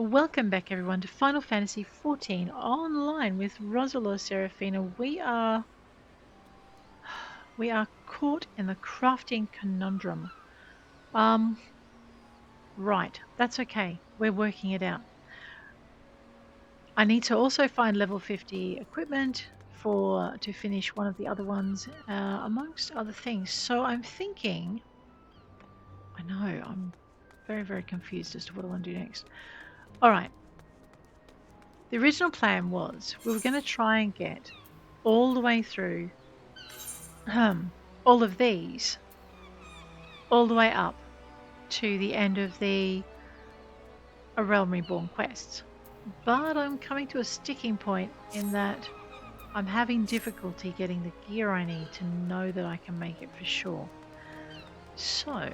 Welcome back everyone to Final Fantasy XIV online with Roselore Serafina. We are caught in the crafting conundrum. Right, that's okay. We're working it out. I need to also find level 50 equipment to finish one of the other ones, amongst other things. So I'm thinking, I know, I'm very confused as to what I want to do next. Alright. The original plan was we were going to try and get all the way through all of these, all the way up to the end of the A Realm Reborn quests. But I'm coming to a sticking point in that I'm having difficulty getting the gear I need to know that I can make it for sure. So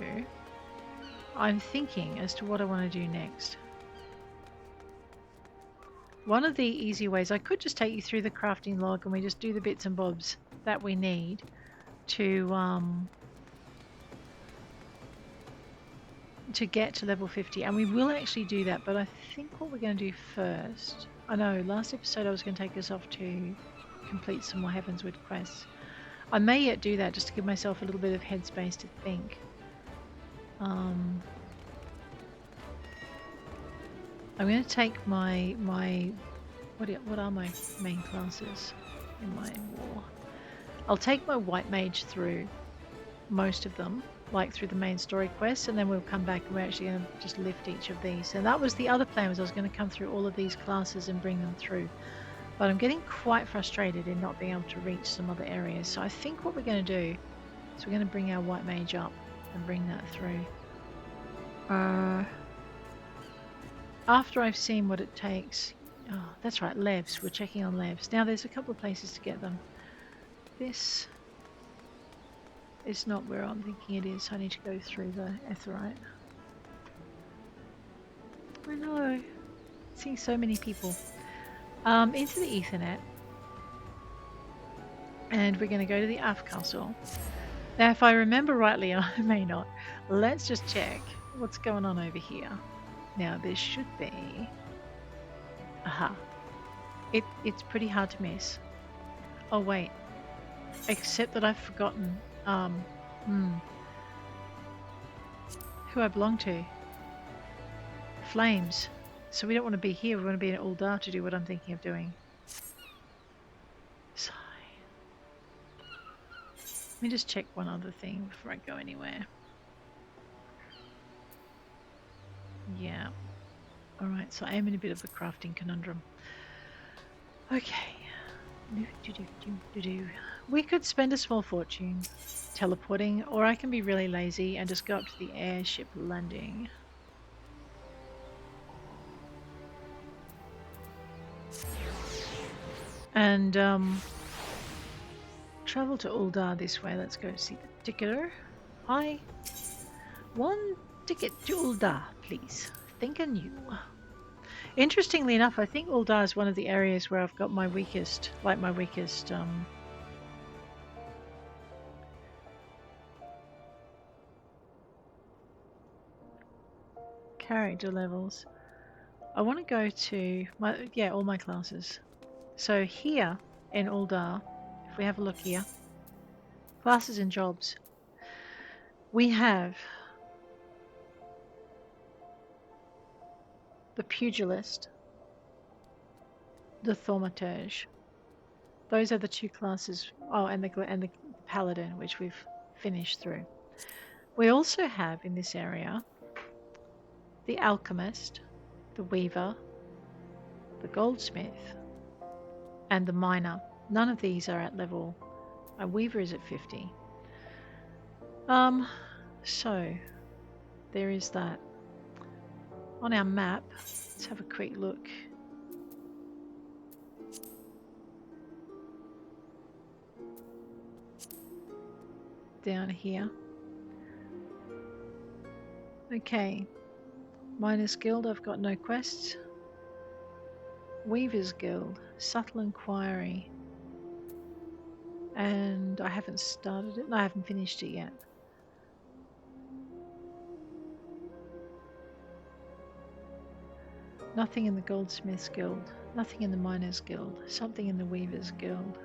I'm thinking as to what I want to do next. One of the easy ways, I could just take you through the crafting log and we just do the bits and bobs that we need to get to level 50, and we will actually do that, but I think what we're going to do first, I know last episode I was going to take us off to complete some more Heavensward quests. I may yet do that just to give myself a little bit of headspace to think. I'm going to take my what are my main classes in my war? I'll take my White Mage through most of them, like through the main story quests, and then we'll come back and we're actually going to just lift each of these. And that was the other plan, was I was going to come through all of these classes and bring them through. But I'm getting quite frustrated in not being able to reach some other areas. So I think what we're going to do is we're going to bring our White Mage up and bring that through. After I've seen what it takes. Oh, that's right, Leves. We're checking on Leves. Now there's a couple of places to get them. This is not where I'm thinking it is. I need to go through the Aetheryte. I know. Seeing so many people. Into the Ethernet. And we're going to go to the Af Castle. Now, if I remember rightly, I may not. Let's just check what's going on over here. Now, there should be... Aha. It's pretty hard to miss. Oh, wait. Except that I've forgotten who I belong to. Flames. So we don't want to be here. We want to be in Ul'dah to do what I'm thinking of doing. Sigh. Let me just check one other thing before I go anywhere. Yeah. Alright, so I am in a bit of a crafting conundrum. Okay. We could spend a small fortune teleporting, or I can be really lazy and just go up to the airship landing. And travel to Ul'dah this way. Let's go see the ticketer. Hi. One ticket to Ul'dah, please. Think anew. Interestingly enough, I think Ul'dah is one of the areas where I've got my weakest, character levels. I want to go to all my classes. So here in Ul'dah, if we have a look here, classes and jobs, we have the Pugilist, the Thaumaturge. Those are the two classes. Oh, and the Paladin, which we've finished through. We also have in this area the Alchemist, the Weaver, the Goldsmith, and the Miner. None of these are at level. Weaver is at 50. So there is that. On our map, let's have a quick look. Down here. Okay. Miner's Guild, I've got no quests. Weaver's Guild, Subtle Inquiry. And I haven't started it. No, I haven't finished it yet. Nothing in the Goldsmiths Guild. Nothing in the Miners Guild. Something in the Weavers Guild.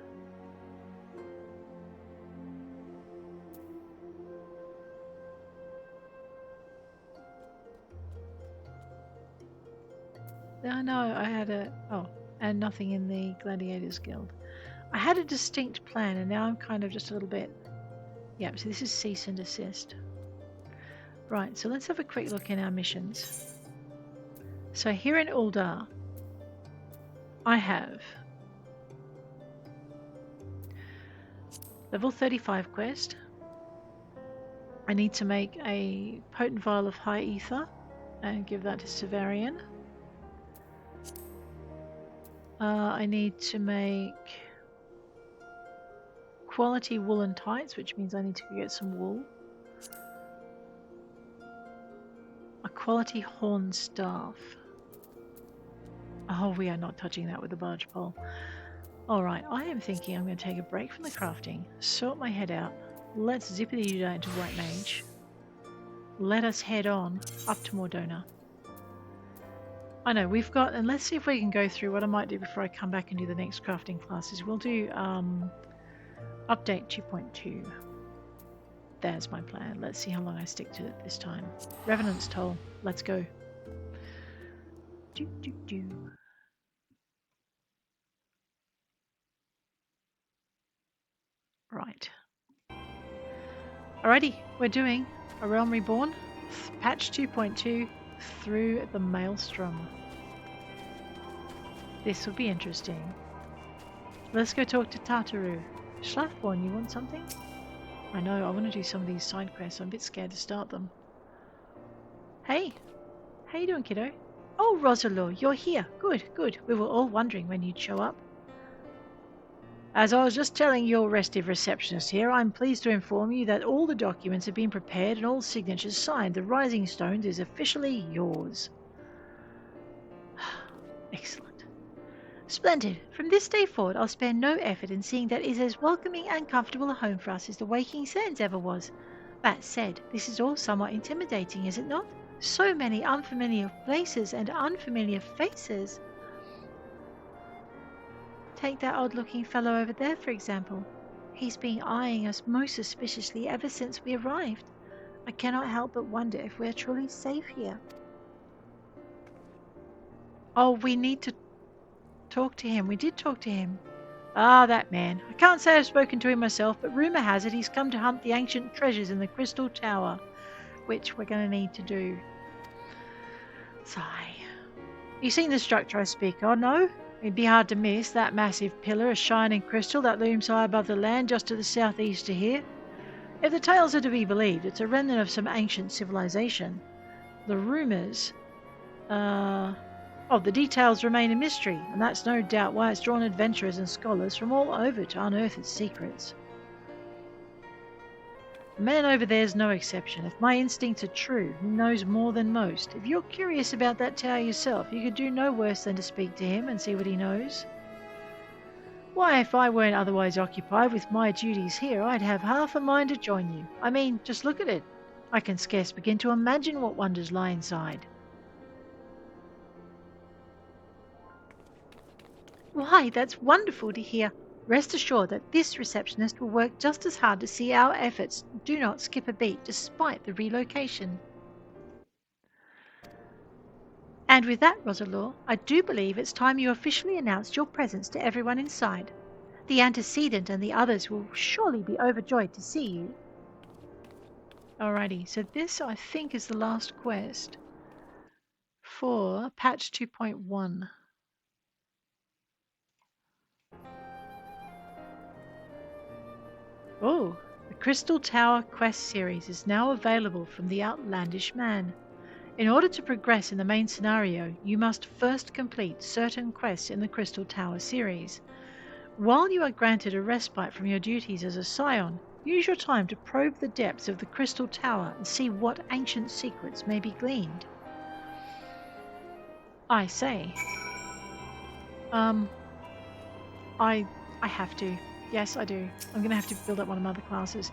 No, I had a... Oh, and nothing in the Gladiators Guild. I had a distinct plan, and now I'm kind of just a little bit... Yep, so this is cease and desist. Right, so let's have a quick look in our missions. So here in Uldar, I have level 35 quest. I need to make a potent vial of high ether and give that to Severian. I need to make quality woolen tights, which means I need to get some wool. A quality horn staff. Oh, we are not touching that with the barge pole. Alright, I am thinking I'm going to take a break from the crafting, sort my head out. Let's zippity down to White Mage. Let us head on up to Mordona. I know, we've got, and let's see if we can go through what I might do before I come back and do the next crafting classes. We'll do update 2.2. There's my plan. Let's see how long I stick to it this time. Revenant's Toll. Let's go. Right. Alrighty, we're doing A Realm Reborn, patch 2.2, through the Maelstrom. This will be interesting. Let's go talk to Tataru. Schlafborn, you want something? I know, I want to do some of these side quests. I'm a bit scared to start them. Hey! How you doing, kiddo? Oh, Roselore, you're here. Good, good. We were all wondering when you'd show up. As I was just telling your restive receptionist here, I'm pleased to inform you that all the documents have been prepared and all signatures signed. The Rising Stones is officially yours. Excellent. Splendid. From this day forward, I'll spare no effort in seeing that it is as welcoming and comfortable a home for us as the Waking Sands ever was. That said, this is all somewhat intimidating, is it not? So many unfamiliar places and unfamiliar faces. Take that odd-looking fellow over there, for example. He's been eyeing us most suspiciously ever since we arrived. I cannot help but wonder if we're truly safe here. Oh, we need to talk to him. We did talk to him. Ah, that man. I can't say I've spoken to him myself, but rumour has it he's come to hunt the ancient treasures in the Crystal Tower, which we're going to need to do. Sigh. You seen the structure I speak of, no? It'd be hard to miss that massive pillar of shining crystal that looms high above the land just to the southeast of here. If the tales are to be believed, it's a remnant of some ancient civilization. The rumours, the details remain a mystery, and that's no doubt why it's drawn adventurers and scholars from all over to unearth its secrets. The man over there's no exception. If my instincts are true, he knows more than most. If you're curious about that tower yourself, you could do no worse than to speak to him and see what he knows. Why, if I weren't otherwise occupied with my duties here, I'd have half a mind to join you. I mean, just look at it. I can scarce begin to imagine what wonders lie inside. Why, that's wonderful to hear. Rest assured that this receptionist will work just as hard to see our efforts do not skip a beat despite the relocation. And with that, Roselore, I do believe it's time you officially announced your presence to everyone inside. The antecedent and the others will surely be overjoyed to see you. Alrighty, so this I think is the last quest for patch 2.1. Oh, the Crystal Tower quest series is now available from the Outlandish Man. In order to progress in the main scenario, you must first complete certain quests in the Crystal Tower series. While you are granted a respite from your duties as a Scion, use your time to probe the depths of the Crystal Tower and see what ancient secrets may be gleaned. I say. I have to. Yes, I do. I'm going to have to build up one of my other classes.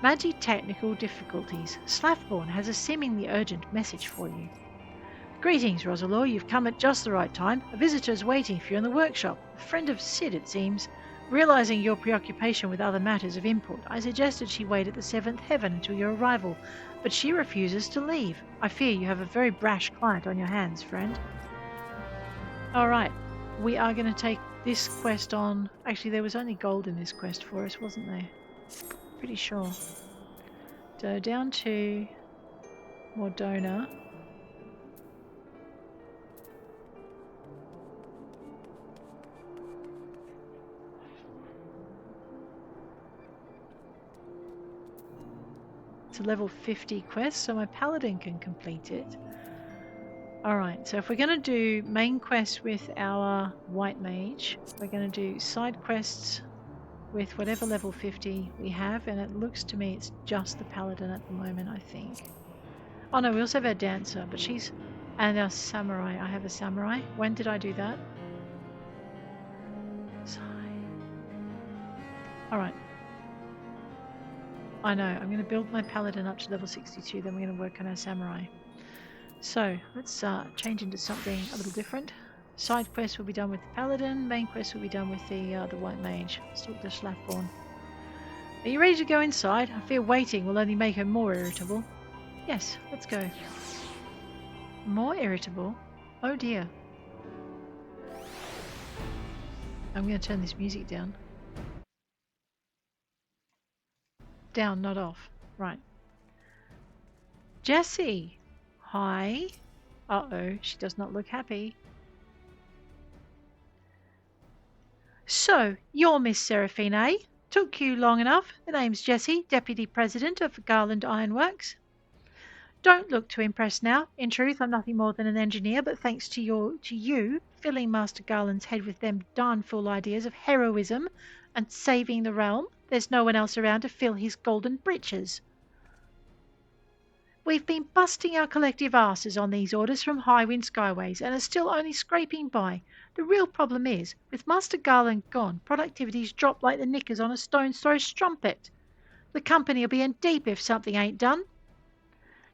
Magiteknical Difficulties. Schlafborn has a seemingly urgent message for you. The Greetings, Roselore. You've come at just the right time. A visitor's waiting for you in the workshop. A friend of Sid, it seems. Realizing your preoccupation with other matters of import, I suggested she wait at the seventh heaven until your arrival, but she refuses to leave. I fear you have a very brash client on your hands, friend. Alright, we are going to take this quest on. Actually, there was only gold in this quest for us, wasn't there? Pretty sure. So down to Mordona. It's a level 50 quest, so my paladin can complete it. Alright, so if we're going to do main quests with our white mage, we're going to do side quests with whatever level 50 we have, and it looks to me it's just the paladin at the moment, I think. Oh no, we also have our dancer, but she's... and our samurai. I have a samurai. When did I do that? Alright. I know, I'm going to build my paladin up to level 62, then we're going to work on our samurai. So, let's change into something a little different. Side quest will be done with the paladin, main quest will be done with the white mage. Let's talk to Schlafborn. Are you ready to go inside? I fear waiting will only make her more irritable. Yes, let's go. More irritable? Oh dear. I'm going to turn this music down. Down, not off. Right. Jessie! Hi. Uh-oh, she does not look happy. So, you're Miss Seraphine, eh? Took you long enough. The name's Jessie, Deputy President of Garland Ironworks. Don't look too impressed now. In truth, I'm nothing more than an engineer, but thanks to you filling Master Garland's head with them darn fool ideas of heroism and saving the realm, there's no one else around to fill his golden breeches. We've been busting our collective asses on these orders from Highwind Skyways and are still only scraping by. The real problem is, with Master Garland gone, productivity's dropped like the knickers on a stone's throw strumpet. The company will be in deep if something ain't done.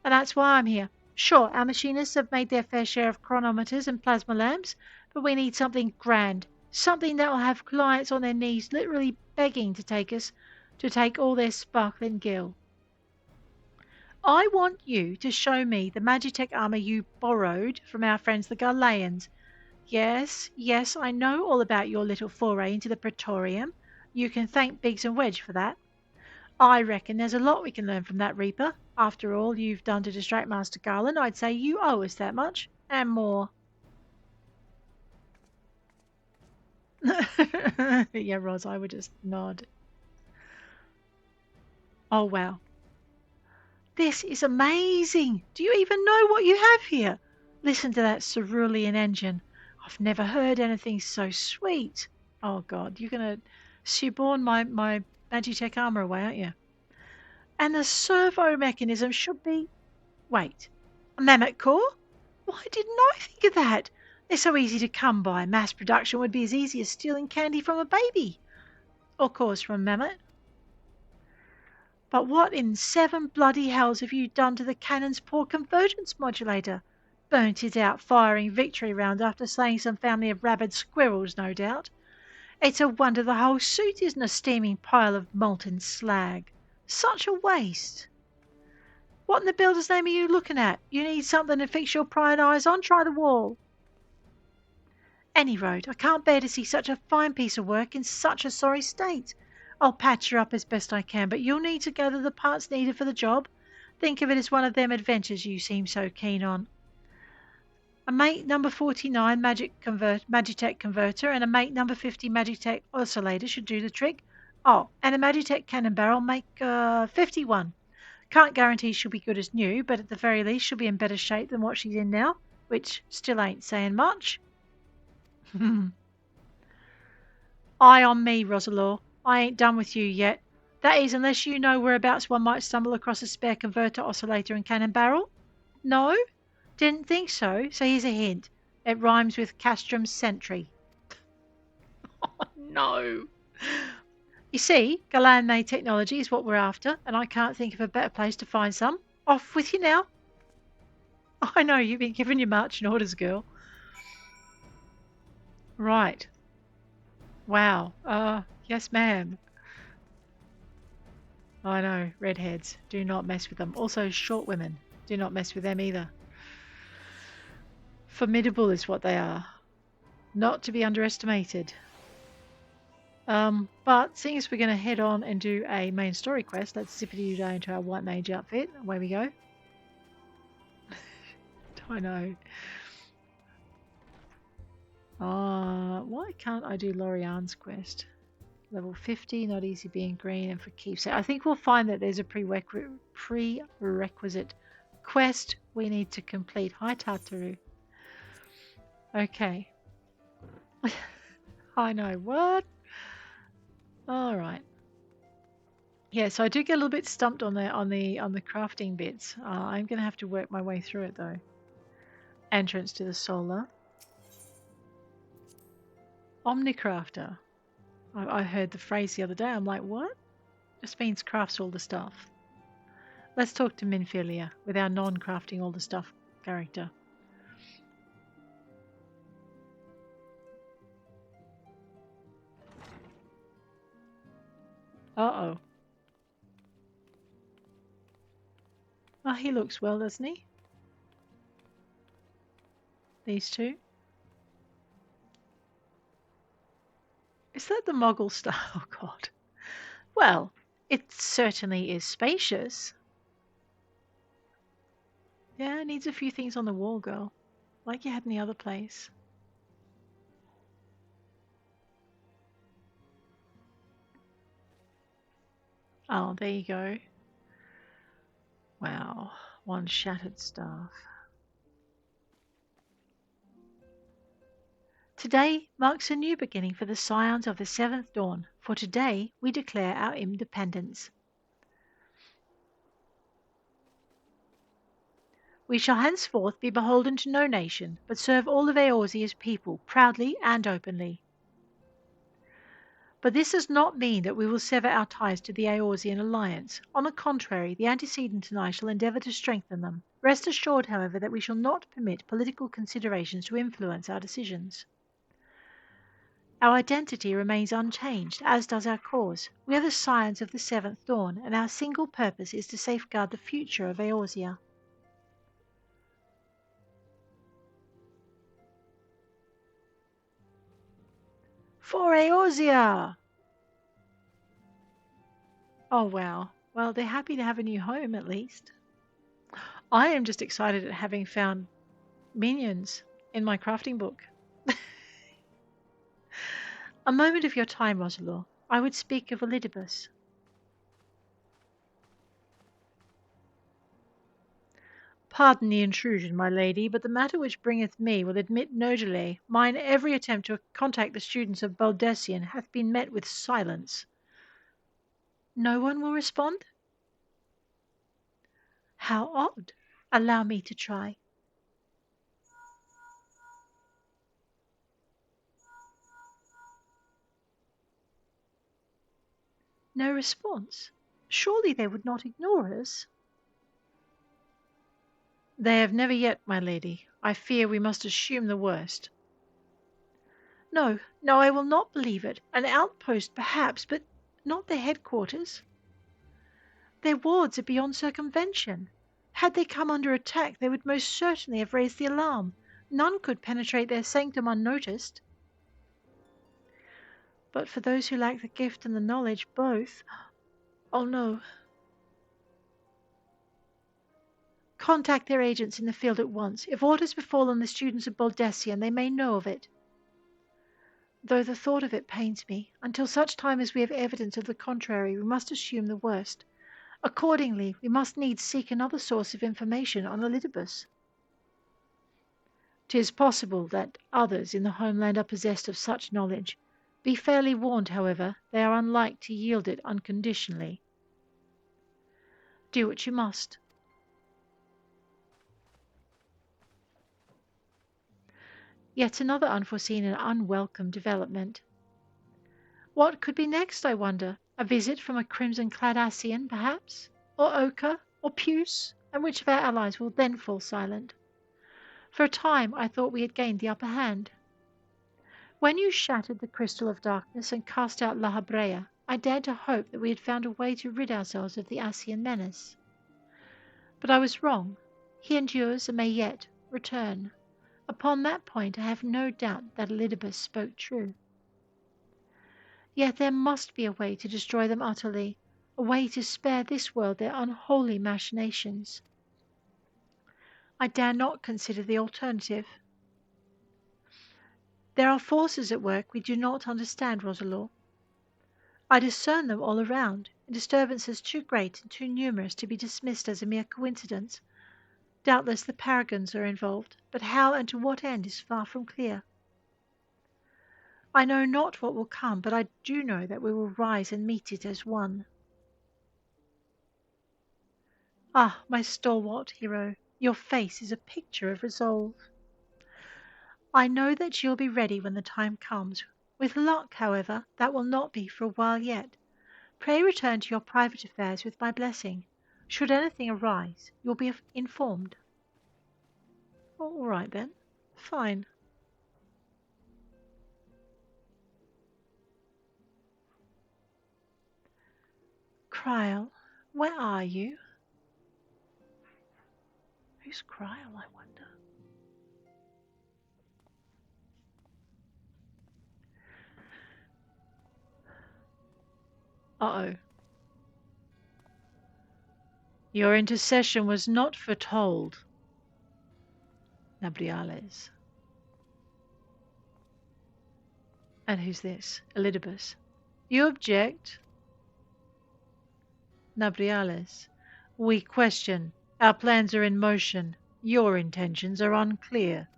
And that's why I'm here. Sure, our machinists have made their fair share of chronometers and plasma lamps, but we need something grand. Something that'll have clients on their knees literally begging to take all their sparkling gill. I want you to show me the Magitech armor you borrowed from our friends the Garleans. Yes, I know all about your little foray into the Praetorium. You can thank Biggs and Wedge for that. I reckon there's a lot we can learn from that Reaper. After all you've done to distract Master Garland, I'd say you owe us that much, and more. Yeah, Ros, I would just nod. Oh, wow. This is amazing! Do you even know what you have here? Listen to that cerulean engine. I've never heard anything so sweet. Oh God, you're going to suborn my Magitech armor away, aren't you? And the servo mechanism should be... Wait, a mammoth core? Why didn't I think of that? They're so easy to come by. Mass production would be as easy as stealing candy from a baby. Or of course from a mammoth. But what in 7 bloody hells have you done to the cannon's poor convergence modulator? Burnt it out firing victory round after slaying some family of rabid squirrels, no doubt. It's a wonder the whole suit isn't a steaming pile of molten slag. Such a waste. What in the builder's name are you looking at? You need something to fix your prying eyes on? Try the wall. Any road, I can't bear to see such a fine piece of work in such a sorry state. I'll patch her up as best I can, but you'll need to gather the parts needed for the job. Think of it as one of them adventures you seem so keen on. A mate number 49 Magitech converter and a mate number 50 Magitech oscillator should do the trick. Oh, and a Magitech cannon barrel make 51. Can't guarantee she'll be good as new, but at the very least she'll be in better shape than what she's in now, which still ain't saying much. Eye on me, Roselore. I ain't done with you yet. That is, unless you know whereabouts one might stumble across a spare converter, oscillator and cannon barrel. No? Didn't think so. So here's a hint. It rhymes with Castrum Sentry. Oh, no. You see, Galan-made technology is what we're after, and I can't think of a better place to find some. Off with you now. I know, you've been given your marching orders, girl. Right. Wow. Yes, ma'am. I know, redheads. Do not mess with them. Also, short women. Do not mess with them either. Formidable is what they are. Not to be underestimated. But seeing as we're going to head on and do a main story quest, let's zippity down into our white mage outfit. Away we go. I know. Why can't I do Lorianne's quest? Level 50, not easy being green, and for keepsake. I think we'll find that there's a prerequisite quest we need to complete. Hi, Tataru. Okay. I know. What? All right. Yeah, so I do get a little bit stumped on the crafting bits. I'm going to have to work my way through it though. Entrance to the solar. Omnicrafter. I heard the phrase the other day. I'm like, what? Just means crafts all the stuff. Let's talk to Minfillia with our non-crafting all the stuff character. Uh-oh. Oh, he looks well, doesn't he? These two. Is that the Moggle style? Oh, God. Well, it certainly is spacious. Yeah, it needs a few things on the wall, girl. Like you had in the other place. Oh, there you go. Wow. One shattered staff. Today marks a new beginning for the Scions of the Seventh Dawn, for today we declare our independence. We shall henceforth be beholden to no nation, but serve all of Eorzea's people proudly and openly. But this does not mean that we will sever our ties to the Eorzean alliance. On the contrary, the antecedent and I shall endeavour to strengthen them. Rest assured, however, that we shall not permit political considerations to influence our decisions. Our identity remains unchanged, as does our cause. We are the Scions of the Seventh Dawn, and our single purpose is to safeguard the future of Eorzea. For Eorzea! Oh wow. Well, they're happy to have a new home at least. I am just excited at having found minions in my crafting book. A moment of your time, Roselore. I would speak of Elidibus. Pardon the intrusion, my lady, but the matter which bringeth me will admit no delay. Mine every attempt to contact the students of Baldessian hath been met with silence. No one will respond? How odd. Allow me to try. No response. Surely they would not ignore us. They have never yet, my lady. I fear we must assume the worst. No, no, I will not believe it. An outpost, perhaps, but not their headquarters. Their wards are beyond circumvention. Had they come under attack, they would most certainly have raised the alarm. None could penetrate their sanctum unnoticed. But for those who lack the gift and the knowledge, both... Oh no. Contact their agents in the field at once. If aught has befallen the students of Baldessian, they may know of it. Though the thought of it pains me. Until such time as we have evidence of the contrary, we must assume the worst. Accordingly, we must needs seek another source of information on Elidibus. 'Tis possible that others in the homeland are possessed of such knowledge. Be fairly warned, however, they are unlike to yield it unconditionally. Do what you must. Yet another unforeseen and unwelcome development. What could be next, I wonder? A visit from a crimson-clad Ascian, perhaps? Or Ochre? Or Puce? And which of our allies will then fall silent? For a time I thought we had gained the upper hand. When you shattered the crystal of darkness and cast out La Habrea, I dared to hope that we had found a way to rid ourselves of the Ascian menace. But I was wrong. He endures and may yet return. Upon that point I have no doubt that Elidibus spoke true. Yet there must be a way to destroy them utterly, a way to spare this world their unholy machinations. I dare not consider the alternative. There are forces at work we do not understand, Roselore. I discern them all around, in disturbances too great and too numerous to be dismissed as a mere coincidence. Doubtless the paragons are involved, but how and to what end is far from clear. I know not what will come, but I do know that we will rise and meet it as one. Ah, my stalwart hero, your face is a picture of resolve. I know that you'll be ready when the time comes. With luck, however, that will not be for a while yet. Pray return to your private affairs with my blessing. Should anything arise, you'll be informed. All right then. Fine. Kryl, where are you? Who's Kryl, I wonder? Uh-oh. Your intercession was not foretold. Nabriales. And who's this? Elidibus. You object? Nabriales. We question. Our plans are in motion. Your intentions are unclear.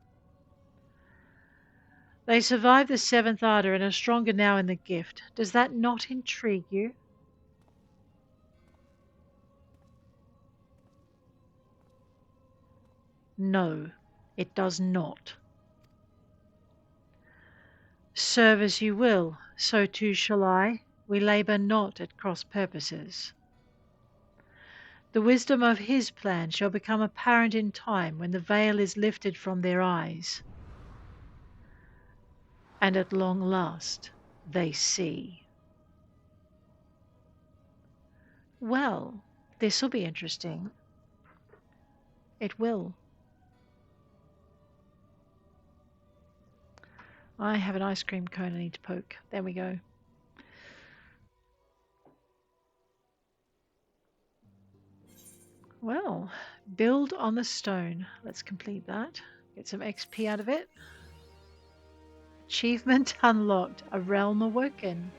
They survived the seventh ardor and are stronger now in the gift. Does that not intrigue you? No, it does not. Serve as you will, so too shall I. We labour not at cross purposes. The wisdom of his plan shall become apparent in time when the veil is lifted from their eyes. And at long last they see. Well, this'll be interesting. It will. I have an ice cream cone I need to poke. There we go. Well, build on the stone. Let's complete that. Get some XP out of it. Achievement unlocked. A realm awoken.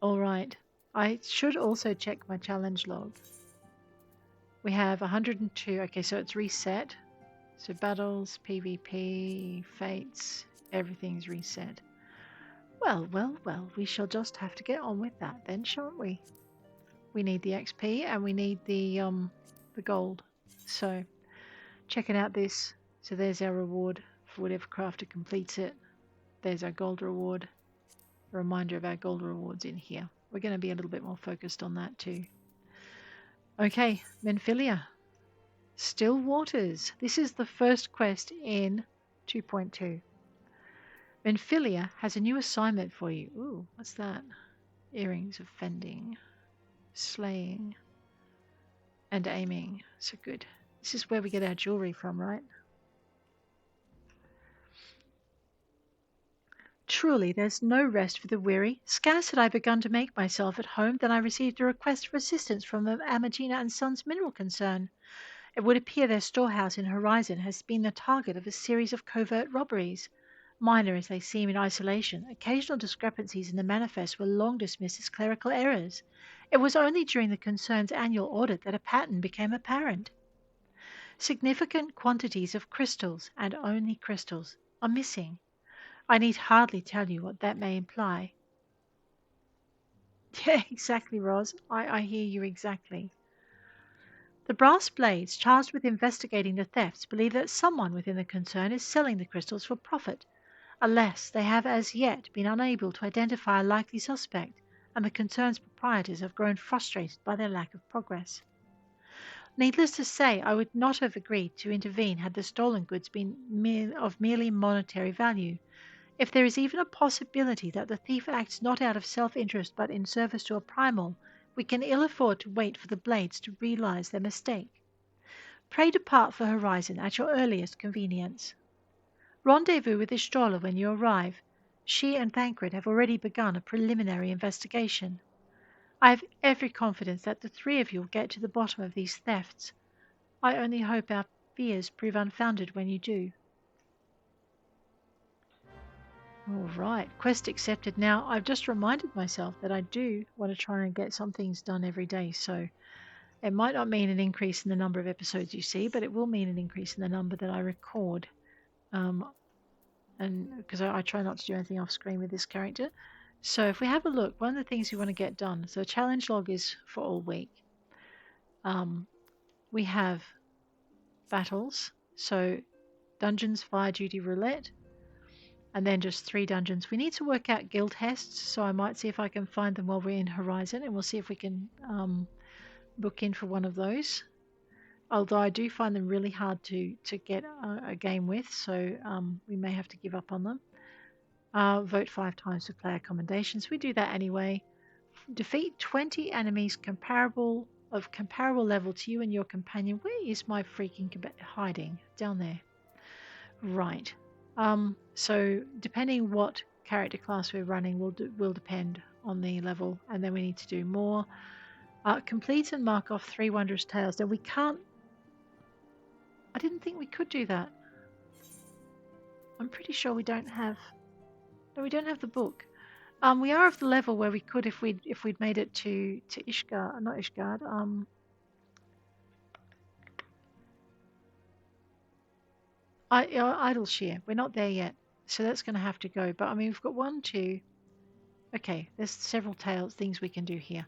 Alright. I should also check my challenge log. We have 102. Okay, so it's reset. So battles, PvP, fates, everything's reset. Well, we shall just have to get on with that then, shan't we? We need the XP and we need the gold. So, checking out this. So there's our reward for whatever crafter completes it. There's our gold reward. A reminder of our gold rewards in here. We're going to be a little bit more focused on that too. Okay, Minfillia. Still Waters. This is the first quest in 2.2. Minfillia has a new assignment for you. Ooh, what's that? Earrings of fending, slaying, and aiming. So good. This is where we get our jewelry from, right? Truly, there's no rest for the weary. Scarce had I begun to make myself at home than I received a request for assistance from the Amagina and Sons mineral concern. It would appear their storehouse in Horizon has been the target of a series of covert robberies. Minor as they seem in isolation, occasional discrepancies in the manifest were long dismissed as clerical errors. It was only during the concern's annual audit that a pattern became apparent. Significant quantities of crystals, and only crystals, are missing. I need hardly tell you what that may imply. Yeah, exactly, Ros. I hear you exactly. The brass blades charged with investigating the thefts believe that someone within the concern is selling the crystals for profit. Alas, they have as yet been unable to identify a likely suspect, and the concern's proprietors have grown frustrated by their lack of progress. Needless to say, I would not have agreed to intervene had the stolen goods been of merely monetary value. If there is even a possibility that the thief acts not out of self-interest but in service to a primal, we can ill afford to wait for the blades to realize their mistake. Pray depart for Horizon at your earliest convenience. Rendezvous with Istrola when you arrive. She and Thancred have already begun a preliminary investigation. I have every confidence that the three of you will get to the bottom of these thefts. I only hope our fears prove unfounded when you do. All right, quest accepted. Now, I've just reminded myself that I do want to try and get some things done every day, so it might not mean an increase in the number of episodes you see, but it will mean an increase in the number that I record. And because I try not to do anything off screen with this character. So if we have a look, one of the things we want to get done, so challenge log is for all week. We have battles, so dungeons, fire duty, roulette, and then just 3 dungeons. We need to work out guild hests, so I might see if I can find them while we're in Horizon, and we'll see if we can book in for one of those. Although I do find them really hard to get a game with, so we may have to give up on them. Vote 5 times for player commendations. We do that anyway. Defeat 20 enemies comparable level to you and your companion. Where is my freaking hiding? Down there. Right. So depending what character class we're running will depend on the level, and then we need to do more. Complete and mark off 3 wondrous tales. Now we can't. I didn't think we could do that. I'm pretty sure we don't have. No, we don't have the book. We are of the level where we could if we'd made it to Ishgard, not Ishgard. Idleshire. We're not there yet, so that's going to have to go. But I mean, we've got 1, 2. Okay, there's several things we can do here.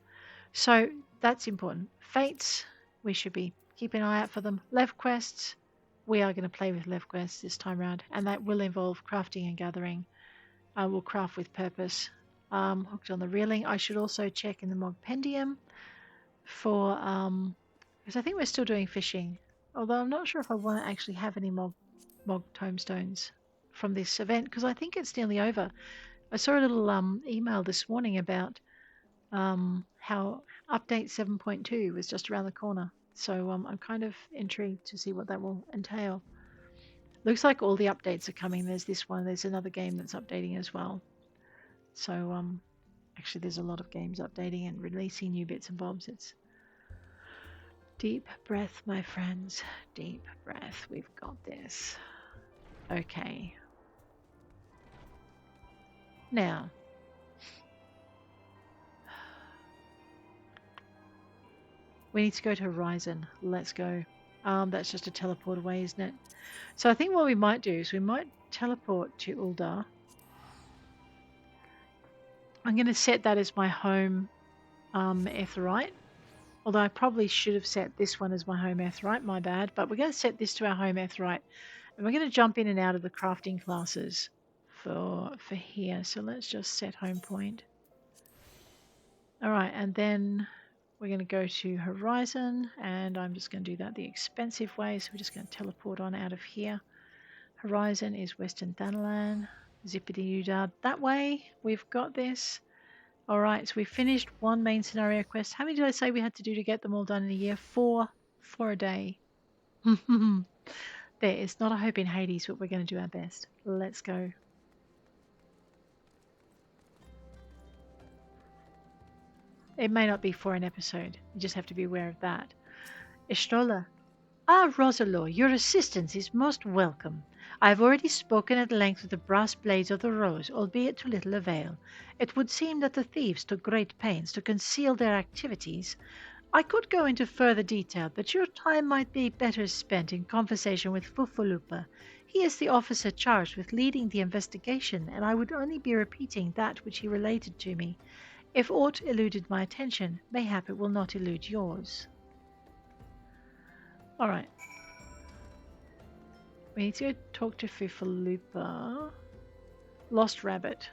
So that's important. Fates, we should be keeping an eye out for them. Leve quests, we are going to play with Leve quests this time around, and that will involve crafting and gathering. We'll craft with purpose. Hooked on the reeling. I should also check in the Mogpendium for because I think we're still doing fishing. Although I'm not sure if I want to actually have any Mog tomestones from this event, because I think it's nearly over. I saw a little email this morning about how update 7.2 was just around the corner. So I'm kind of intrigued to see what that will entail. Looks like all the updates are coming. There's this one. There's another game that's updating as well. So actually there's a lot of games updating and releasing new bits and bobs. It's deep breath, my friends. Deep breath. We've got this. Okay. Now, we need to go to Horizon. Let's go. That's just a teleport away, isn't it? So I think what we might do is we might teleport to Uldar. I'm going to set that as my home Aetheryte. Although I probably should have set this one as my home Aetheryte, my bad. But we're going to set this to our home Aetheryte. And we're going to jump in and out of the crafting classes for here. So let's just set home point. Alright, and then we're going to go to Horizon. And I'm just going to do that the expensive way. So we're just going to teleport on out of here. Horizon is Western Thanalan. Zippity-doo-dah that way. We've got this. Alright, so we finished 1 main scenario quest. How many did I say we had to do to get them all done in a year? 4 a day. There, it's not a hope in Hades, but we're going to do our best. Let's go. It may not be for an episode. You just have to be aware of that. Istrola. Ah, Roselore, your assistance is most welcome. I have already spoken at length with the brass blades of the Rose, albeit to little avail. It would seem that the thieves took great pains to conceal their activities. I could go into further detail, but your time might be better spent in conversation with Fufulupa. He is the officer charged with leading the investigation, and I would only be repeating that which he related to me. If aught eluded my attention, mayhap it will not elude yours. Alright. We need to go talk to Fufulupa. Lost Rabbit.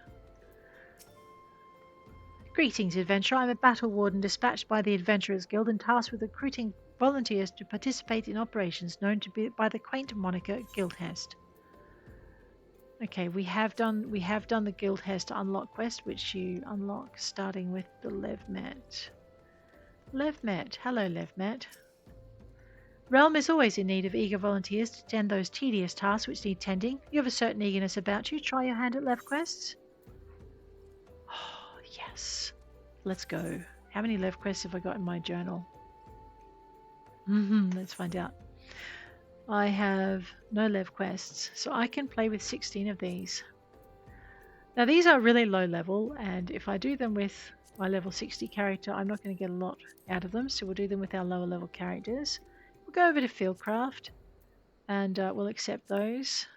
Greetings, adventurer. I'm a battle warden dispatched by the Adventurers Guild and tasked with recruiting volunteers to participate in operations known to be by the quaint moniker Guildhest. Okay, we have done the Guildhest unlock quest, which you unlock starting with the Levmet. Levmet, hello Levmet. Realm is always in need of eager volunteers to tend those tedious tasks which need tending. You have a certain eagerness about you. Try your hand at Lev quests. Oh, yes. Let's go. How many Lev quests have I got in my journal? Let's find out. I have no Lev quests, so I can play with 16 of these. Now these are really low level, and if I do them with my level 60 character, I'm not going to get a lot out of them, so we'll do them with our lower level characters. We'll go over to Fieldcraft, and we'll accept those.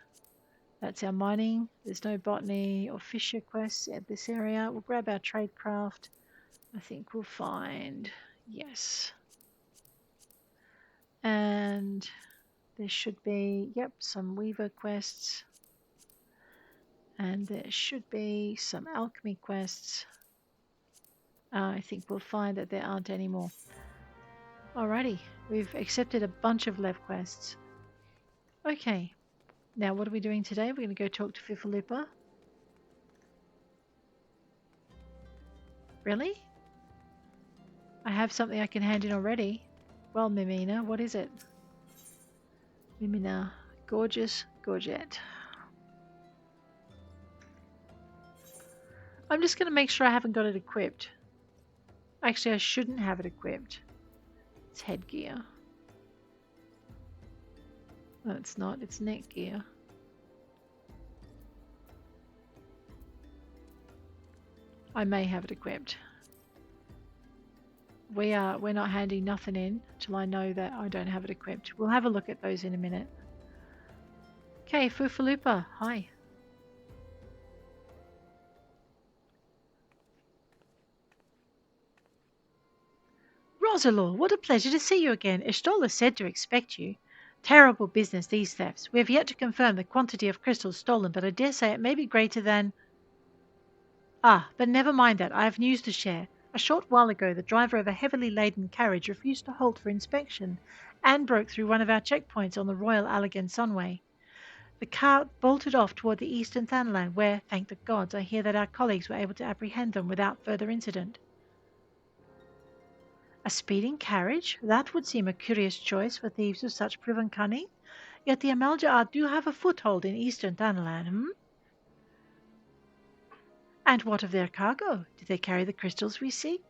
That's our mining. There's no botany or fisher quests at this area. We'll grab our tradecraft. I think we'll find, yes. And there should be, yep, some weaver quests. And there should be some alchemy quests. I think we'll find that there aren't any more. Alrighty, we've accepted a bunch of Lev quests. Okay, now what are we doing today? We're going to go talk to Fufulupa. Really? I have something I can hand in already. Well, Mimina, what is it? Mimina, gorgeous gorget. I'm just going to make sure I haven't got it equipped. Actually, I shouldn't have it equipped. It's headgear. No, it's not. It's netgear. I may have it equipped. We're not handing nothing in till I know that I don't have it equipped. We'll have a look at those in a minute. Okay, Fufulupa, hi. Roselore, what a pleasure to see you again. Ishtola said to expect you. Terrible business, these thefts. We have yet to confirm the quantity of crystals stolen, but I dare say it may be greater than... Ah, but never mind that. I have news to share. A short while ago, the driver of a heavily laden carriage refused to halt for inspection and broke through one of our checkpoints on the Royal Allegan Sunway. The car bolted off toward the Eastern Thanalan, where, thank the gods, I hear that our colleagues were able to apprehend them without further incident. A speeding carriage? That would seem a curious choice for thieves of such proven cunning. Yet the Amaljaar do have a foothold in Eastern Thanalan, And what of their cargo? Did they carry the crystals we seek?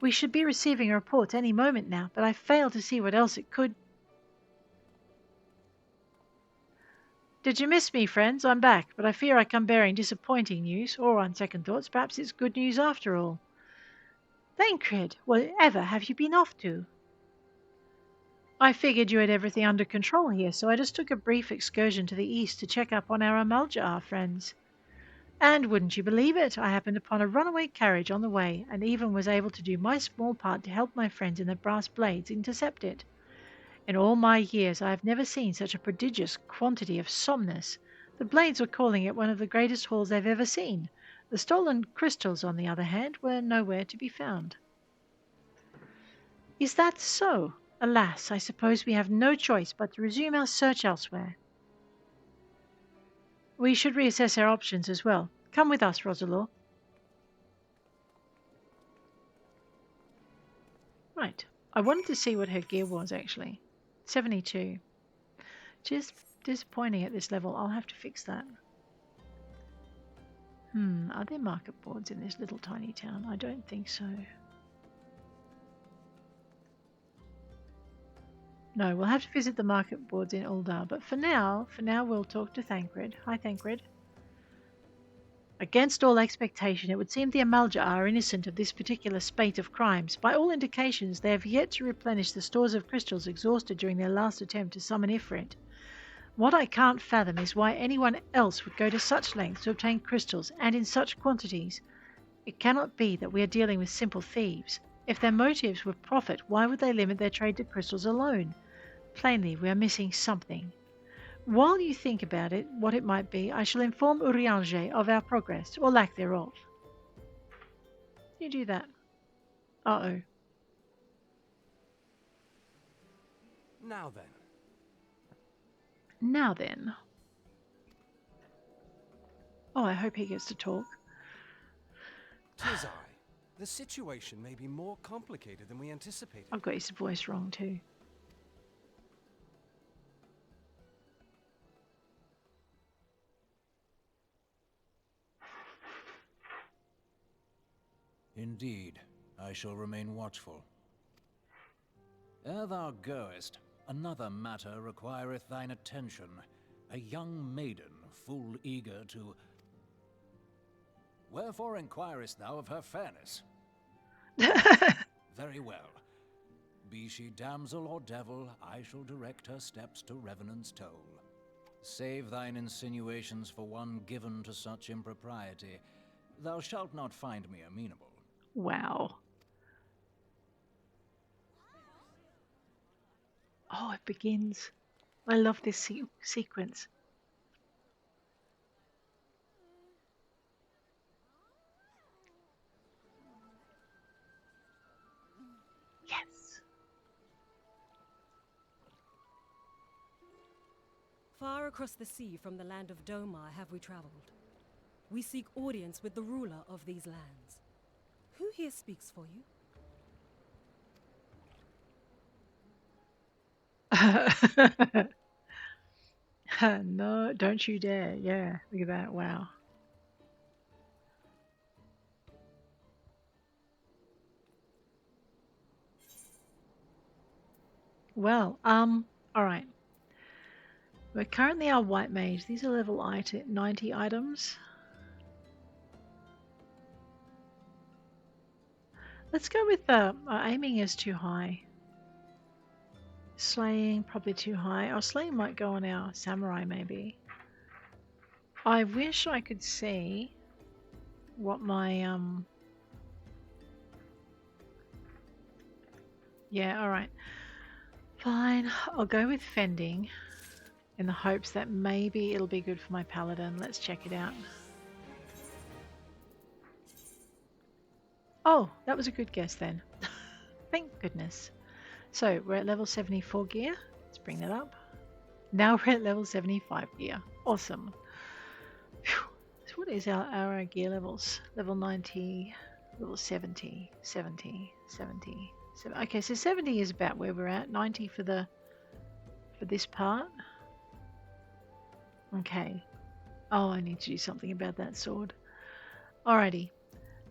We should be receiving a report any moment now, but I fail to see what else it could... Did you miss me, friends? I'm back, but I fear I come bearing disappointing news, or on second thoughts, perhaps it's good news after all. Thancred, whatever have you been off to? I figured you had everything under control here, so I just took a brief excursion to the east to check up on our Amaljaar friends. And wouldn't you believe it, I happened upon a runaway carriage on the way, and even was able to do my small part to help my friends in the Brass Blades intercept it. In all my years I have never seen such a prodigious quantity of somnus. The Blades were calling it one of the greatest hauls they've ever seen. The stolen crystals, on the other hand, were nowhere to be found. Is that so? Alas, I suppose we have no choice but to resume our search elsewhere. We should reassess our options as well. Come with us, Roselore. Right. I wanted to see what her gear was, actually. 72. Just disappointing at this level. I'll have to fix that. Are there market boards in this little tiny town? I don't think so. No, we'll have to visit the market boards in Uldar, but for now we'll talk to Thancred. Hi, Thancred. Against all expectation, it would seem the Amaljaar are innocent of this particular spate of crimes. By all indications, they have yet to replenish the stores of crystals exhausted during their last attempt to summon Ifrit. What I can't fathom is why anyone else would go to such lengths to obtain crystals, and in such quantities. It cannot be that we are dealing with simple thieves. If their motives were profit, why would they limit their trade to crystals alone? Plainly, we are missing something. While you think about it, what it might be, I shall inform Urianger of our progress, or lack thereof. You do that. Uh-oh. Now then. Now then. Oh, I hope he gets to talk. 'Tis I. The situation may be more complicated than we anticipated. I've got his voice wrong too. Indeed, I shall remain watchful. Ere thou goest, another matter requireth thine attention. A young maiden, full eager to... Wherefore inquirest thou of her fairness? Very well. Be she damsel or devil, I shall direct her steps to Revenant's toll. Save thine insinuations for one given to such impropriety. Thou shalt not find me amenable. Wow. Oh, it begins. I love this sequence. Yes. Far across the sea from the land of Domar have we traveled. We seek audience with the ruler of these lands. Who here speaks for you? No, don't you dare. Yeah, look at that. Wow. Well, all right. We're currently our white mage. These are level 90 items. Let's go with aiming is too high. Slaying probably too high. Our slaying might go on our samurai maybe. I wish I could see what my yeah, alright. Fine, I'll go with fending in the hopes that maybe it'll be good for my paladin. Let's check it out. Oh, that was a good guess then. Thank goodness. So we're at level 74 gear. Let's bring that up. Now we're at level 75 gear. Awesome. Whew. So what is our gear levels? Level 90, level 70, 70, 70. Okay, so 70 is about where we're at. 90 for this part. Okay. Oh, I need to do something about that sword. Alrighty.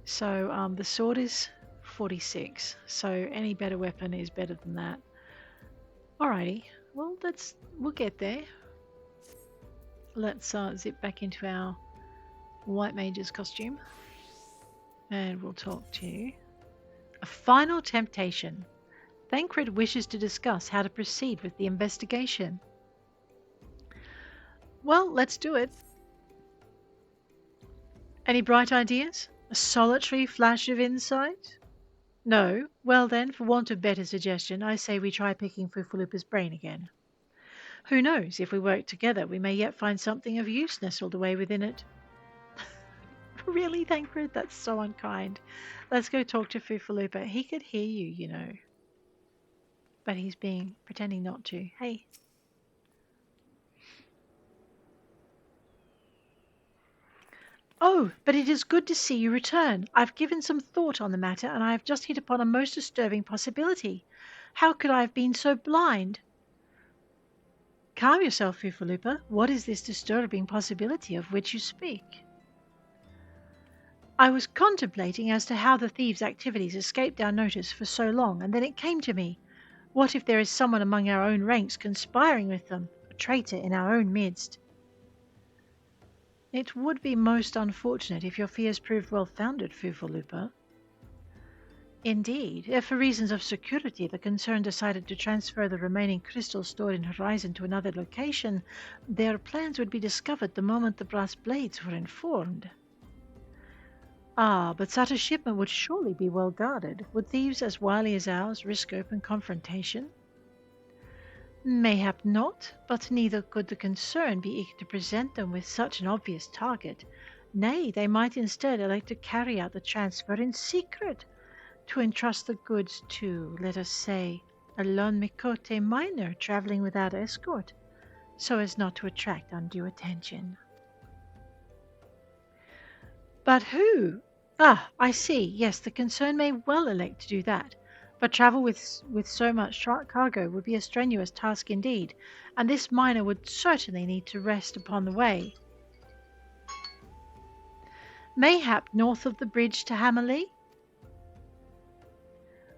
So the sword is 46. So any better weapon is better than that. Alrighty. Well, we'll get there. Let's zip back into our white mage's costume. And we'll talk to a final temptation. Thancred wishes to discuss how to proceed with the investigation. Well, let's do it. Any bright ideas? A solitary flash of insight? No? Well then, for want of better suggestion, I say we try picking Fufulupa's brain again. Who knows, if we work together, we may yet find something of use nestled away within it. Really, Thancred? That's so unkind. Let's go talk to Fufulupa. He could hear you, you know. But he's pretending not to. Hey. Oh, but it is good to see you return. I've given some thought on the matter, and I have just hit upon a most disturbing possibility. How could I have been so blind? Calm yourself, Fufulupa. What is this disturbing possibility of which you speak? I was contemplating as to how the thieves' activities escaped our notice for so long, and then it came to me. What if there is someone among our own ranks conspiring with them, a traitor in our own midst? It would be most unfortunate if your fears proved well-founded, Fufulupa. Indeed, if for reasons of security the concern decided to transfer the remaining crystals stored in Horizon to another location, their plans would be discovered the moment the brass blades were informed. Ah, but such a shipment would surely be well guarded. Would thieves as wily as ours risk open confrontation? Mayhap not, but neither could the concern be eager to present them with such an obvious target. Nay, they might instead elect to carry out the transfer in secret, to entrust the goods to, let us say, A lone Mikote miner traveling without escort, so as not to attract undue attention. But who? Ah, I see. Yes, the concern may well elect to do that. But travel with so much cargo would be a strenuous task indeed, and this miner would certainly need to rest upon the way. Mayhap north of the bridge to Hammerley?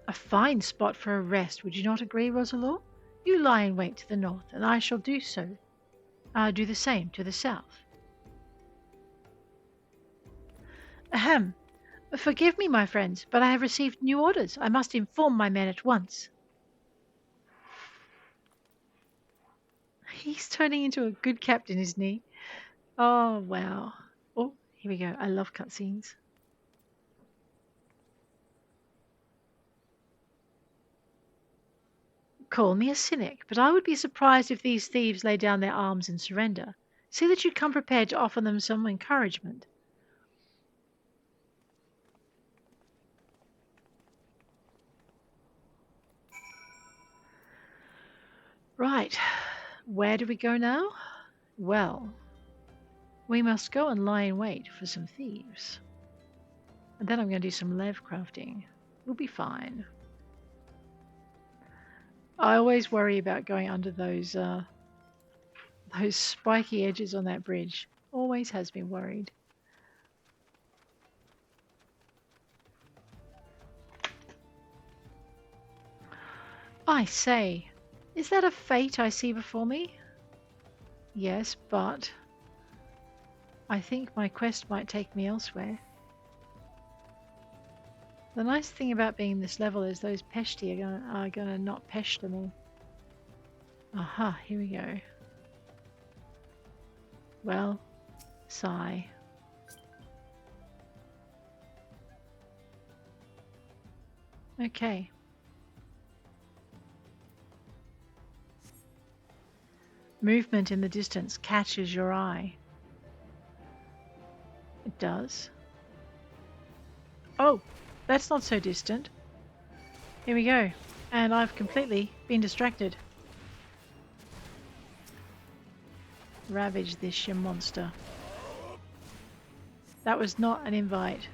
A fine spot for a rest, would you not agree, Roselore? You lie in wait to the north, and I shall do the same to the south. Ahem. Forgive me, my friends, but I have received new orders. I must inform my men at once. He's turning into a good captain, isn't he? Oh, wow. Oh, here we go. I love cutscenes. Call me a cynic, but I would be surprised if these thieves lay down their arms and surrender. See that you come prepared to offer them some encouragement. Right, where do we go now? Well, we must go and lie in wait for some thieves. And then I'm going to do some Leve crafting. We'll be fine. I always worry about going under those spiky edges on that bridge. Always has been worried. I say, is that a fate I see before me? Yes, but I think my quest might take me elsewhere. The nice thing about being this level is those Peshti are gonna not pester me. Aha, here we go. Well, sigh. Okay. Movement in the distance catches your eye. It does. Oh, that's not so distant. Here we go. And I've completely been distracted. Ravage this, you monster. That was not an invite.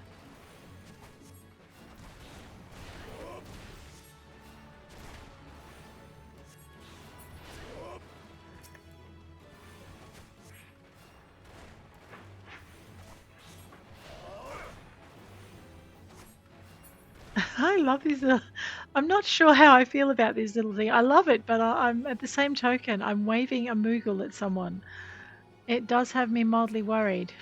I love this. I'm not sure how I feel about this little thing. I love it, but I'm at the same token, I'm waving a Moogle at someone. It does have me mildly worried.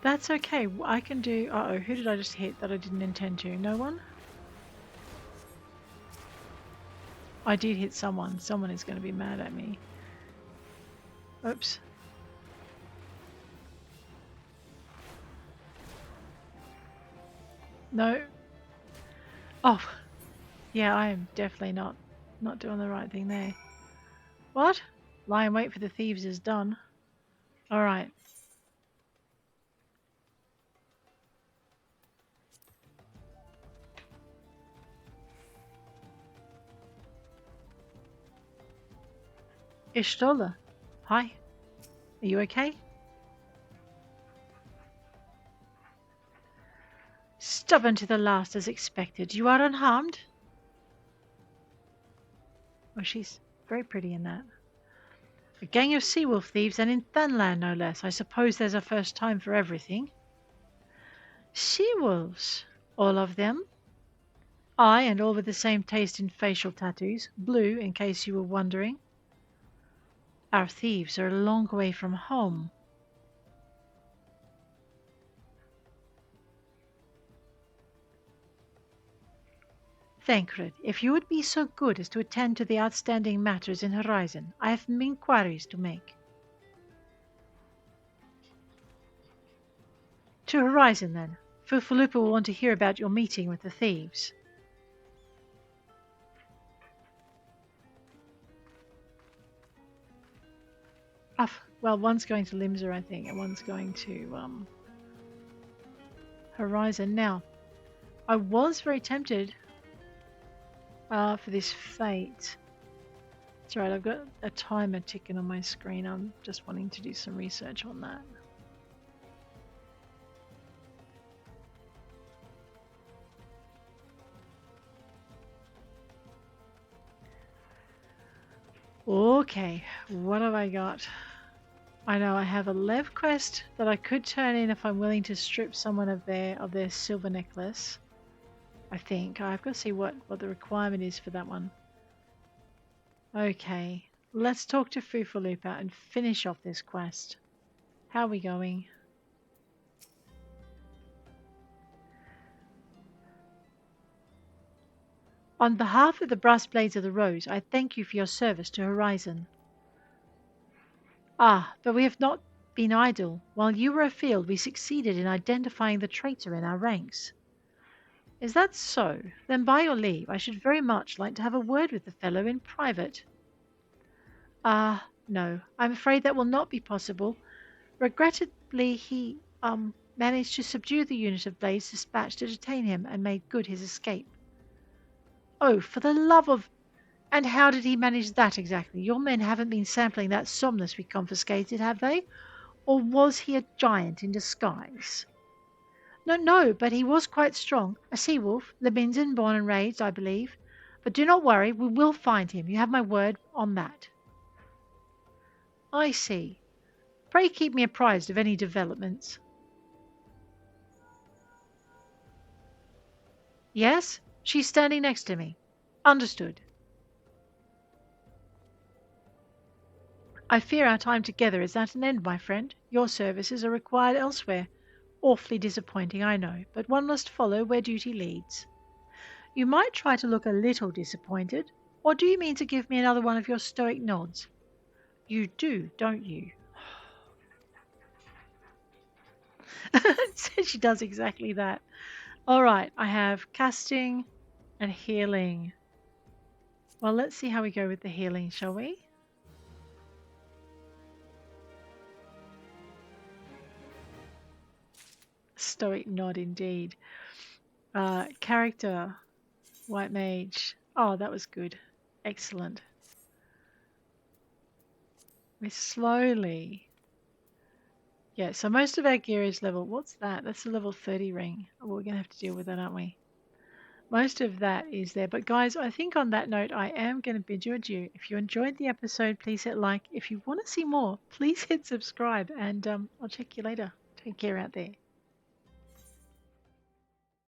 That's okay. I can do... Uh-oh, who did I just hit that I didn't intend to? No one? I did hit someone. Someone is going to be mad at me. Oops. No. Oh. Yeah, I am definitely not doing the right thing there. What? Lie and wait for the thieves is done. Alright. Ishtola. Hi. Are you okay? Stubborn to the last as expected. You are unharmed? Oh, she's very pretty in that. A gang of sea-wolf thieves, and in Thanalan no less. I suppose there's a first time for everything. Sea-wolves? All of them? Aye, and all with the same taste in facial tattoos. Blue, in case you were wondering. Our thieves are a long way from home. Thancred, if you would be so good as to attend to the outstanding matters in Horizon, I have some inquiries to make. To Horizon, then. Fufulupa will want to hear about your meeting with the thieves. Well, one's going to Limsa, I think, and one's going to Horizon. Now, I was very tempted for this fate. It's alright, I've got a timer ticking on my screen. I'm just wanting to do some research on that. Okay, what have I got? I know I have a Leve quest that I could turn in if I'm willing to strip someone of their silver necklace. I think. I've got to see what the requirement is for that one. Okay, let's talk to Fufulupa and finish off this quest. How are we going? On behalf of the Brass Blades of the Rose, I thank you for your service to Horizon. Ah, but we have not been idle. While you were afield, we succeeded in identifying the traitor in our ranks. Is that so? Then by your leave, I should very much like to have a word with the fellow in private. Ah, no, I'm afraid that will not be possible. Regrettably, he, managed to subdue the unit of blades dispatched to detain him and made good his escape. Oh, for the love of... And how did he manage that exactly? Your men haven't been sampling that somnus we confiscated, have they? Or was he a giant in disguise? No, but he was quite strong. A sea-wolf, Lominsa born and raised, I believe. But do not worry, we will find him. You have my word on that. I see. Pray keep me apprised of any developments. Yes, she's standing next to me. Understood. I fear our time together is at an end, my friend. Your services are required elsewhere. Awfully disappointing, I know, but one must follow where duty leads. You might try to look a little disappointed, or do you mean to give me another one of your stoic nods? You do, don't you? She does exactly that. Alright, I have casting and healing. Well, let's see how we go with the healing, shall we? Stoic nod indeed. Character, white mage. Oh, that was good. Excellent. We're slowly... Yeah, so most of our gear is level... What's that? That's a level 30 ring. Oh, we're going to have to deal with that, aren't we? Most of that is there. But guys, I think on that note, I am going to bid you adieu. If you enjoyed the episode, please hit like. If you want to see more, please hit subscribe. And I'll check you later. Take care out there.